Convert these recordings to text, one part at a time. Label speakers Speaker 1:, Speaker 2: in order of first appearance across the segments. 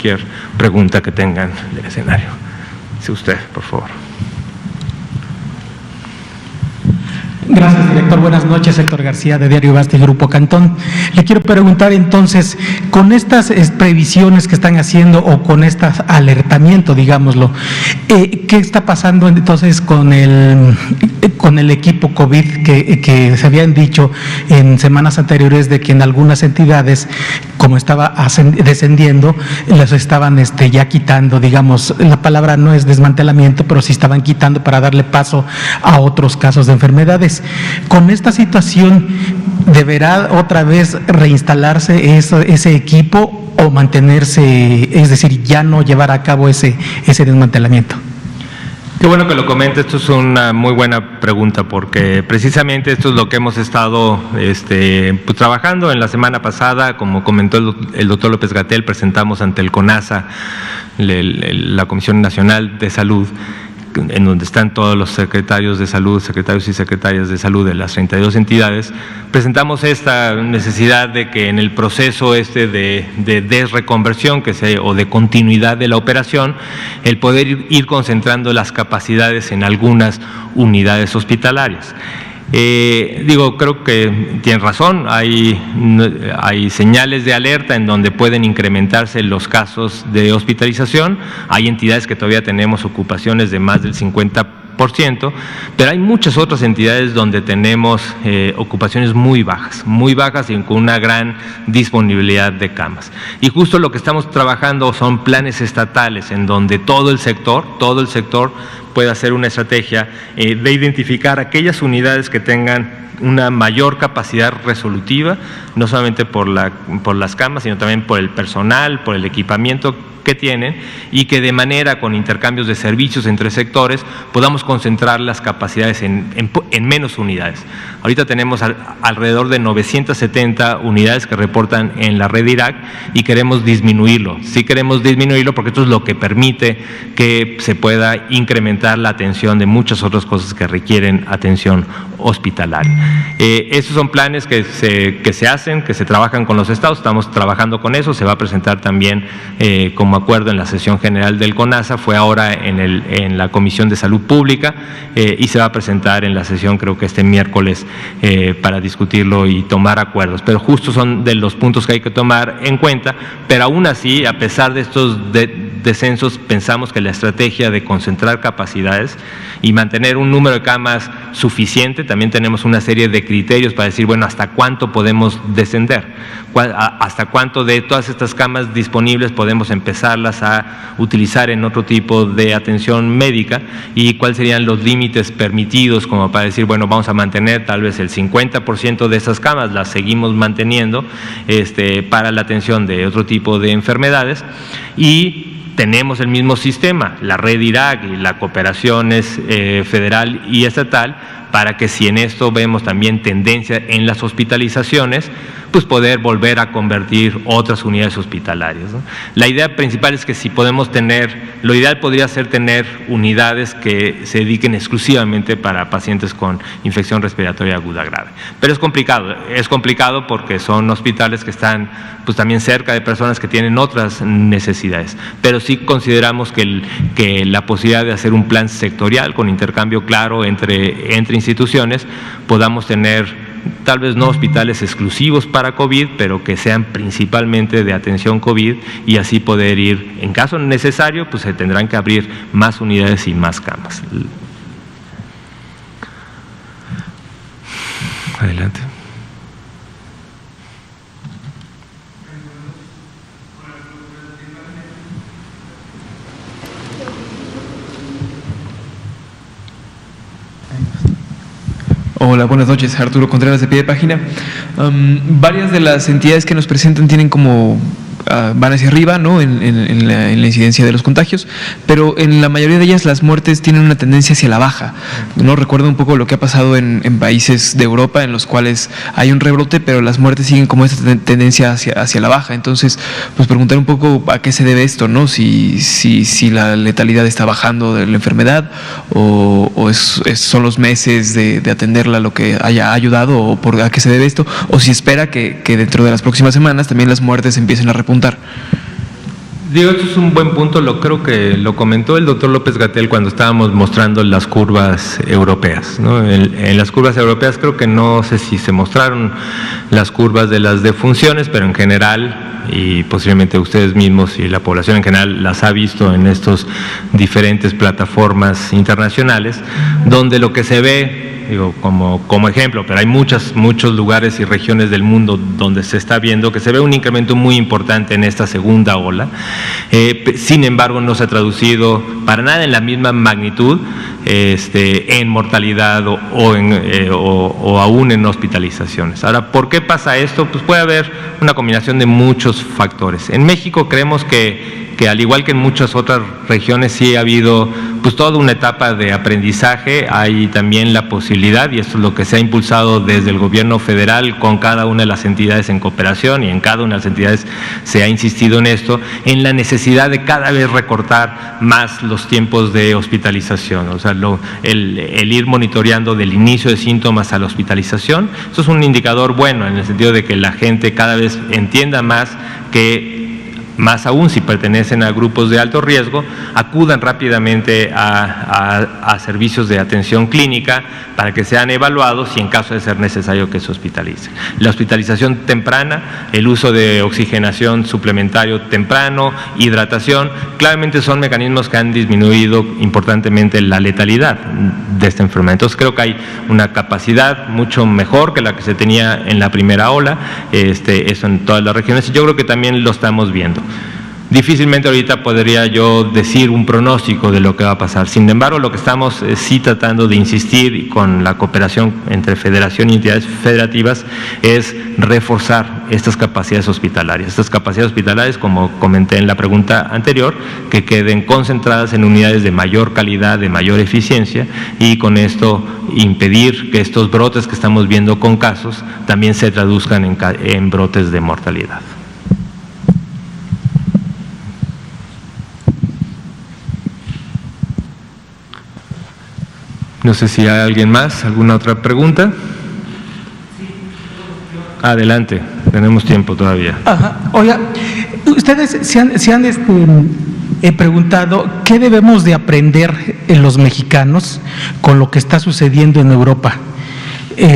Speaker 1: cualquier pregunta que tengan del escenario. Sí, usted, por favor.
Speaker 2: Gracias, director. Buenas noches, Héctor García, de Diario Basta y Grupo Cantón. Le quiero preguntar entonces, con estas previsiones que están haciendo o con este alertamiento, digámoslo, ¿qué está pasando entonces con el equipo COVID que se habían dicho en semanas anteriores de que en algunas entidades, como estaba descendiendo, los estaban ya quitando, digamos, la palabra no es desmantelamiento, pero sí estaban quitando para darle paso a otros casos de enfermedades? Con esta situación, ¿deberá otra vez reinstalarse ese equipo o mantenerse, es decir, ya no llevar a cabo ese desmantelamiento?
Speaker 1: Qué bueno que lo comente, esto es una muy buena pregunta porque precisamente esto es lo que hemos estado pues, trabajando. En la semana pasada, como comentó el doctor López-Gatell, presentamos ante el CONASA, la Comisión Nacional de Salud, en donde están todos los secretarios de salud, secretarios y secretarias de salud de las 32 entidades, presentamos esta necesidad de que en el proceso de desreconversión o de continuidad de la operación, el poder ir concentrando las capacidades en algunas unidades hospitalarias. Creo que tienen razón, hay señales de alerta en donde pueden incrementarse los casos de hospitalización, hay entidades que todavía tenemos ocupaciones de más del 50%, pero hay muchas otras entidades donde tenemos ocupaciones muy bajas y con una gran disponibilidad de camas. Y justo lo que estamos trabajando son planes estatales en donde todo el sector puede hacer una estrategia de identificar aquellas unidades que tengan una mayor capacidad resolutiva, no solamente por las camas, sino también por el personal, por el equipamiento que tienen, y que de manera con intercambios de servicios entre sectores podamos concentrar las capacidades en menos unidades. Ahorita tenemos alrededor de 970 unidades que reportan en la red IRAC y queremos disminuirlo. Sí queremos disminuirlo porque esto es lo que permite que se pueda incrementar la atención de muchas otras cosas que requieren atención hospitalaria. Esos son planes que se hacen, que se trabajan con los estados, estamos trabajando con eso, se va a presentar también como acuerdo en la sesión general del CONASA, fue ahora en la Comisión de Salud Pública y se va a presentar en la sesión, creo que este miércoles, para discutirlo y tomar acuerdos. Pero justo son de los puntos que hay que tomar en cuenta, pero aún así, a pesar de estos descensos, pensamos que la estrategia de concentrar capacidades y mantener un número de camas suficiente, también tenemos una serie de criterios para decir, bueno, hasta cuánto podemos descender, hasta cuánto de todas estas camas disponibles podemos empezarlas a utilizar en otro tipo de atención médica y cuáles serían los límites permitidos como para decir, bueno, vamos a mantener tal vez el 50% de esas camas, las seguimos manteniendo para la atención de otro tipo de enfermedades. Y tenemos el mismo sistema, la red IRAC y la cooperación federal y estatal, para que si en esto vemos también tendencia en las hospitalizaciones, pues poder volver a convertir otras unidades hospitalarias, ¿no? La idea principal es que si podemos lo ideal podría ser tener unidades que se dediquen exclusivamente para pacientes con infección respiratoria aguda grave. Pero es complicado porque son hospitales que están pues también cerca de personas que tienen otras necesidades. Pero sí consideramos que la posibilidad de hacer un plan sectorial con intercambio claro entre instituciones, podamos tener tal vez no hospitales exclusivos para COVID, pero que sean principalmente de atención COVID y así poder ir, en caso necesario, pues se tendrán que abrir más unidades y más camas. Adelante.
Speaker 3: Hola, buenas noches. Arturo Contreras, de Pie de Página. Varias de las entidades que nos presentan tienen como van hacia arriba, ¿no? en la incidencia de los contagios, pero en la mayoría de ellas las muertes tienen una tendencia hacia la baja, ¿no? Recuerdo un poco lo que ha pasado en países de Europa en los cuales hay un rebrote, pero las muertes siguen como esta tendencia hacia la baja. Entonces, pues preguntar un poco a qué se debe esto, ¿no? Si la letalidad está bajando de la enfermedad o son los meses de atenderla lo que haya ayudado, o a qué se debe esto, o si espera que dentro de las próximas semanas también las muertes empiecen a repuntar.
Speaker 1: Digo, esto es un buen punto, creo que lo comentó el doctor López-Gatell cuando estábamos mostrando las curvas europeas, ¿no? En las curvas europeas creo que no sé si se mostraron las curvas de las defunciones, pero en general, y posiblemente ustedes mismos y la población en general las ha visto en estas diferentes plataformas internacionales, donde lo que se ve, digo, como ejemplo, pero hay muchos lugares y regiones del mundo donde se está viendo que se ve un incremento muy importante en esta segunda ola. Sin embargo, no se ha traducido para nada en la misma magnitud en mortalidad o aún en hospitalizaciones. Ahora, ¿por qué pasa esto? Pues puede haber una combinación de muchos factores. En México creemos que al igual que en muchas otras regiones sí ha habido pues toda una etapa de aprendizaje. Hay también la posibilidad, y esto es lo que se ha impulsado desde el gobierno federal con cada una de las entidades en cooperación, y en cada una de las entidades se ha insistido en esto, en la necesidad de cada vez recortar más los tiempos de hospitalización, o sea, el ir monitoreando del inicio de síntomas a la hospitalización. Eso es un indicador bueno en el sentido de que la gente cada vez entienda más que, más aún si pertenecen a grupos de alto riesgo, acudan rápidamente a servicios de atención clínica para que sean evaluados y en caso de ser necesario que se hospitalicen. La hospitalización temprana, el uso de oxigenación suplementario temprano, hidratación, claramente son mecanismos que han disminuido importantemente la letalidad de esta enfermedad. Entonces creo que hay una capacidad mucho mejor que la que se tenía en la primera ola, eso en todas las regiones, y yo creo que también lo estamos viendo. Difícilmente ahorita podría yo decir un pronóstico de lo que va a pasar. Sin embargo, lo que estamos sí tratando de insistir con la cooperación entre federación y entidades federativas es reforzar estas capacidades hospitalarias. Estas capacidades hospitalarias, como comenté en la pregunta anterior, que queden concentradas en unidades de mayor calidad, de mayor eficiencia, y con esto impedir que estos brotes que estamos viendo con casos también se traduzcan en brotes de mortalidad. No sé si hay alguien más, alguna otra pregunta. Adelante, tenemos tiempo todavía.
Speaker 2: Ajá. Oiga, ustedes se han preguntado qué debemos de aprender en los mexicanos con lo que está sucediendo en Europa.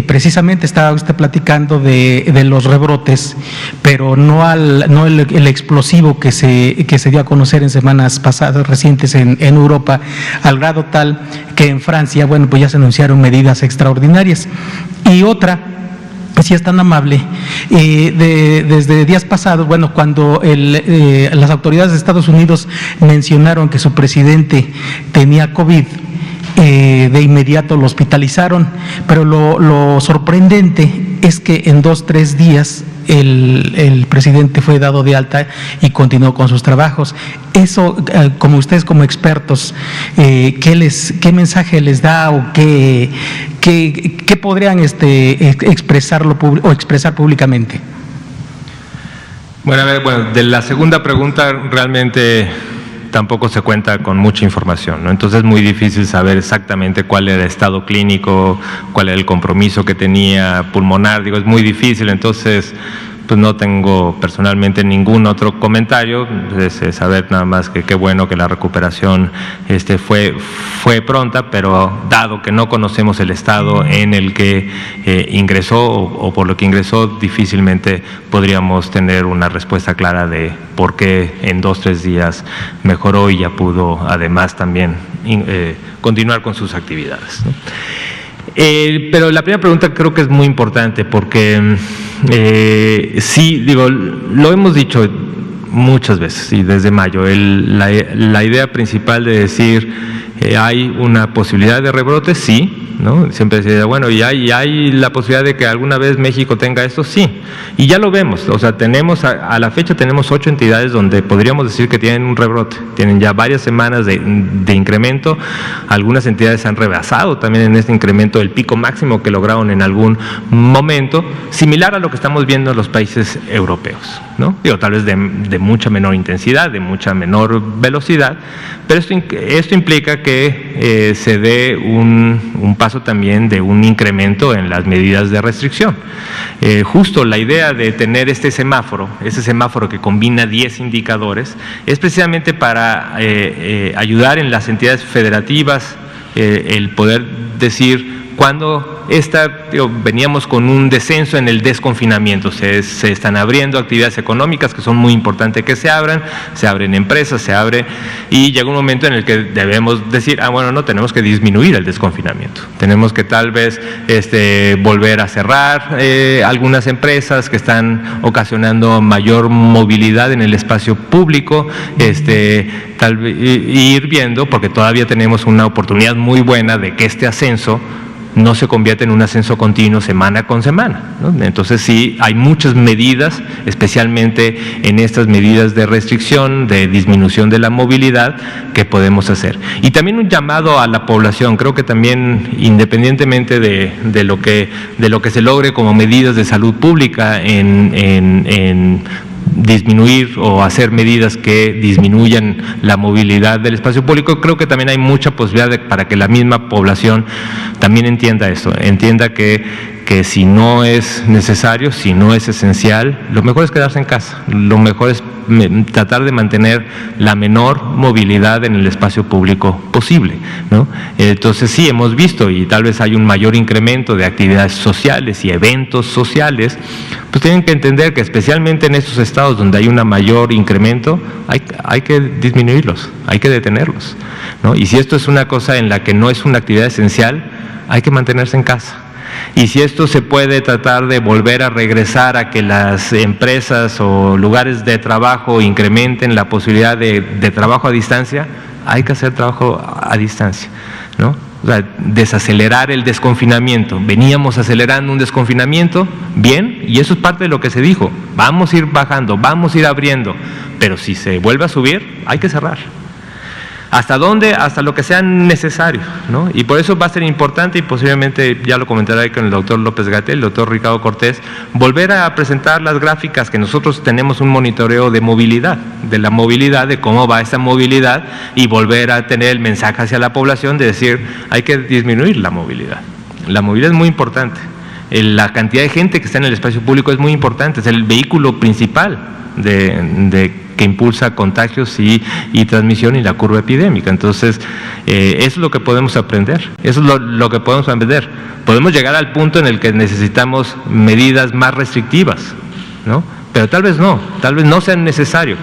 Speaker 2: Precisamente estaba usted platicando de los rebrotes, pero no el explosivo que se dio a conocer en semanas pasadas, recientes en Europa, al grado tal que en Francia, bueno, pues ya se anunciaron medidas extraordinarias. Y otra, si es tan amable, desde días pasados, bueno, cuando las autoridades de Estados Unidos mencionaron que su presidente tenía COVID, de inmediato lo hospitalizaron, pero lo sorprendente es que en 2-3 días el presidente fue dado de alta y continuó con sus trabajos. Eso, como ustedes como expertos, ¿qué mensaje les da o qué podrían expresar públicamente?
Speaker 1: Bueno, a ver, de la segunda pregunta realmente tampoco se cuenta con mucha información, ¿no? Entonces es muy difícil saber exactamente cuál era el estado clínico, cuál era el compromiso que tenía pulmonar, es muy difícil, entonces pues no tengo personalmente ningún otro comentario, saber nada más que qué bueno que la recuperación fue pronta, pero dado que no conocemos el estado en el que ingresó o por lo que ingresó, difícilmente podríamos tener una respuesta clara de por qué en 2-3 días mejoró y ya pudo además también continuar con sus actividades, ¿no? Pero la primera pregunta creo que es muy importante porque sí, lo hemos dicho muchas veces y desde mayo, la idea principal de decir hay una posibilidad de rebrote, sí, ¿no? Siempre se dice, bueno, ¿y hay la posibilidad de que alguna vez México tenga esto? Sí, y ya lo vemos, o sea, tenemos a la fecha tenemos 8 entidades donde podríamos decir que tienen un rebrote, tienen ya varias semanas de incremento, algunas entidades han rebasado también en este incremento el pico máximo que lograron en algún momento, similar a lo que estamos viendo en los países europeos, ¿no? Tal vez de mucha menor intensidad, de mucha menor velocidad, pero esto implica que se dé un paso caso también de un incremento en las medidas de restricción. Justo la idea de tener ese semáforo que combina 10 indicadores, es precisamente para ayudar en las entidades federativas el poder decir cuando veníamos con un descenso en el desconfinamiento, se están abriendo actividades económicas que son muy importantes que se abren empresas, y llega un momento en el que debemos decir, bueno, no, tenemos que disminuir el desconfinamiento, tenemos que tal vez volver a cerrar algunas empresas que están ocasionando mayor movilidad en el espacio público, tal vez ir viendo, porque todavía tenemos una oportunidad muy buena de que este ascenso no se convierte en un ascenso continuo semana con semana, ¿no? Entonces sí, hay muchas medidas, especialmente en estas medidas de restricción, de disminución de la movilidad, que podemos hacer. Y también un llamado a la población, creo que también, independientemente de lo que se logre como medidas de salud pública en disminuir o hacer medidas que disminuyan la movilidad del espacio público, creo que también hay mucha posibilidad para que la misma población también entienda eso, entienda que si no es necesario, si no es esencial, lo mejor es quedarse en casa, lo mejor es tratar de mantener la menor movilidad en el espacio público posible, ¿no? Entonces sí, hemos visto, y tal vez hay un mayor incremento de actividades sociales y eventos sociales, pues tienen que entender que especialmente en estos estados donde hay un mayor incremento, hay que disminuirlos, hay que detenerlos, ¿no? Y si esto es una cosa en la que no es una actividad esencial, hay que mantenerse en casa. Y si esto se puede tratar de volver a regresar a que las empresas o lugares de trabajo incrementen la posibilidad de trabajo a distancia, hay que hacer trabajo a distancia, ¿no? O sea, desacelerar el desconfinamiento. Veníamos acelerando un desconfinamiento, bien, y eso es parte de lo que se dijo. Vamos a ir bajando, vamos a ir abriendo, pero si se vuelve a subir, hay que cerrar. ¿Hasta dónde? Hasta lo que sea necesario, ¿no? Y por eso va a ser importante, y posiblemente ya lo comentaré con el doctor López-Gatell, el doctor Ricardo Cortés, volver a presentar las gráficas que nosotros tenemos un monitoreo de movilidad, de cómo va esa movilidad, y volver a tener el mensaje hacia la población de decir, hay que disminuir la movilidad. La movilidad es muy importante. La cantidad de gente que está en el espacio público es muy importante, es el vehículo principal que impulsa contagios y transmisión y la curva epidémica. Entonces, eso es lo que podemos aprender, eso es lo que podemos aprender. Podemos llegar al punto en el que necesitamos medidas más restrictivas, ¿no? Pero tal vez no sean necesarios.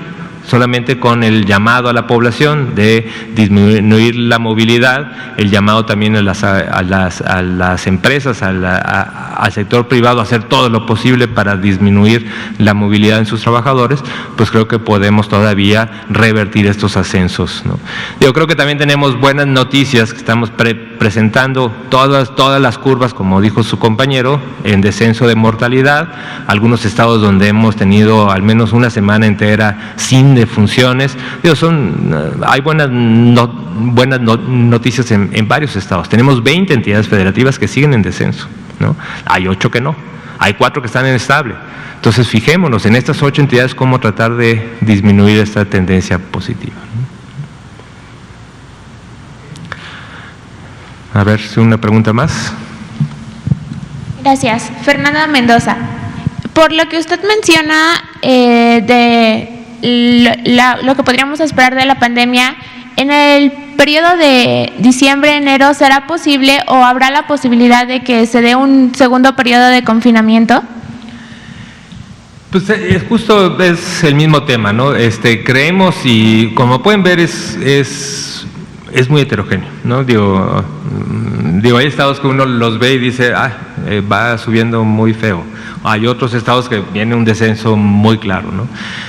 Speaker 1: Solamente con el llamado a la población de disminuir la movilidad, el llamado también a las empresas, al sector privado a hacer todo lo posible para disminuir la movilidad en sus trabajadores, pues creo que podemos todavía revertir estos ascensos, ¿no? Yo creo que también tenemos buenas noticias, que estamos presentando todas las curvas, como dijo su compañero, en descenso de mortalidad, algunos estados donde hemos tenido al menos una semana entera sin defunciones. Hay buenas noticias en varios estados. Tenemos 20 entidades federativas que siguen en descenso, ¿no? Hay 8 que no, hay 4 que están en estable. Entonces fijémonos en estas 8 entidades cómo tratar de disminuir esta tendencia positiva, ¿no? A ver si una pregunta más.
Speaker 4: Gracias. Fernanda Mendoza. Por lo que usted menciona de lo que podríamos esperar de la pandemia, en el periodo de diciembre-enero, ¿será posible o habrá la posibilidad de que se dé un segundo periodo de confinamiento?
Speaker 1: Pues justo es el mismo tema, ¿no? Creemos, y como pueden ver es muy heterogéneo, ¿no? Digo, hay estados que uno los ve y dice, va subiendo muy feo. Hay otros estados que viene un descenso muy claro, ¿no?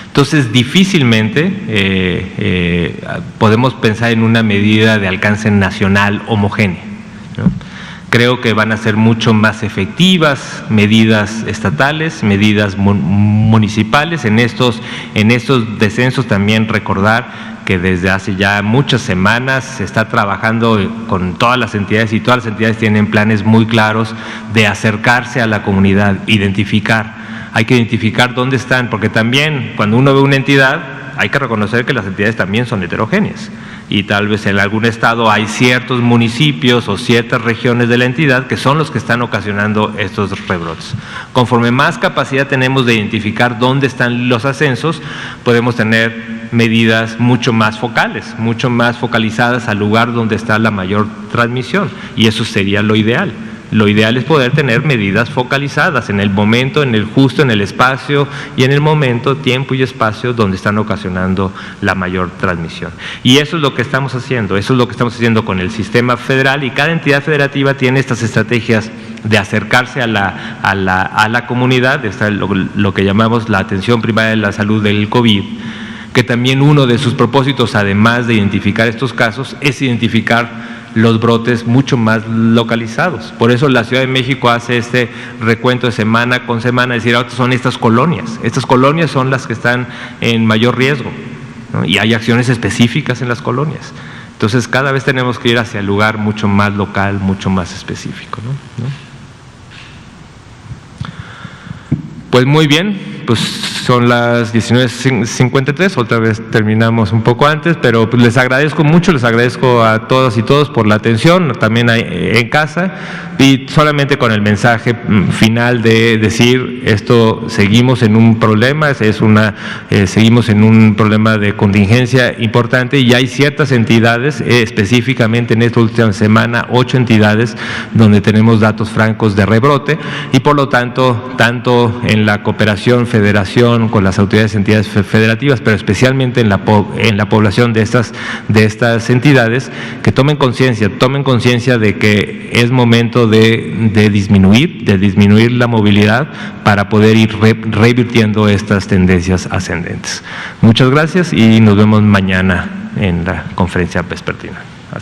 Speaker 1: Entonces, difícilmente podemos pensar en una medida de alcance nacional homogénea, ¿no? Creo que van a ser mucho más efectivas medidas estatales, medidas municipales. En estos descensos también recordar que desde hace ya muchas semanas se está trabajando con todas las entidades, y todas las entidades tienen planes muy claros de acercarse a la comunidad, identificar. Hay que identificar dónde están, porque también cuando uno ve una entidad, hay que reconocer que las entidades también son heterogéneas y tal vez en algún estado hay ciertos municipios o ciertas regiones de la entidad que son los que están ocasionando estos rebrotes. Conforme más capacidad tenemos de identificar dónde están los ascensos, podemos tener medidas mucho más focales, mucho más focalizadas al lugar donde está la mayor transmisión, y eso sería lo ideal. Lo ideal es poder tener medidas focalizadas en el momento, en el espacio y en el momento, tiempo y espacio donde están ocasionando la mayor transmisión. Y eso es lo que estamos haciendo, con el sistema federal, y cada entidad federativa tiene estas estrategias de acercarse a la comunidad, está lo que llamamos la atención primaria de la salud del COVID, que también uno de sus propósitos, además de identificar estos casos, es identificar los brotes mucho más localizados. Por eso la Ciudad de México hace este recuento de semana con semana, es decir, ahora son estas colonias son las que están en mayor riesgo, ¿no? Y hay acciones específicas en las colonias. Entonces cada vez tenemos que ir hacia el lugar mucho más local, mucho más específico, ¿no? Pues muy bien, pues son las 19:53, otra vez terminamos un poco antes, pero pues les agradezco mucho, les agradezco a todas y todos por la atención, también en casa, y solamente con el mensaje final de decir, esto seguimos en un problema, seguimos en un problema de contingencia importante, y hay ciertas entidades, específicamente en esta última semana, 8 entidades donde tenemos datos francos de rebrote, y por lo tanto, tanto en la cooperación, federación, con las autoridades y entidades federativas, pero especialmente en la población de estas entidades, que tomen conciencia de que es momento de disminuir la movilidad para poder ir revirtiendo estas tendencias ascendentes. Muchas gracias y nos vemos mañana en la conferencia vespertina.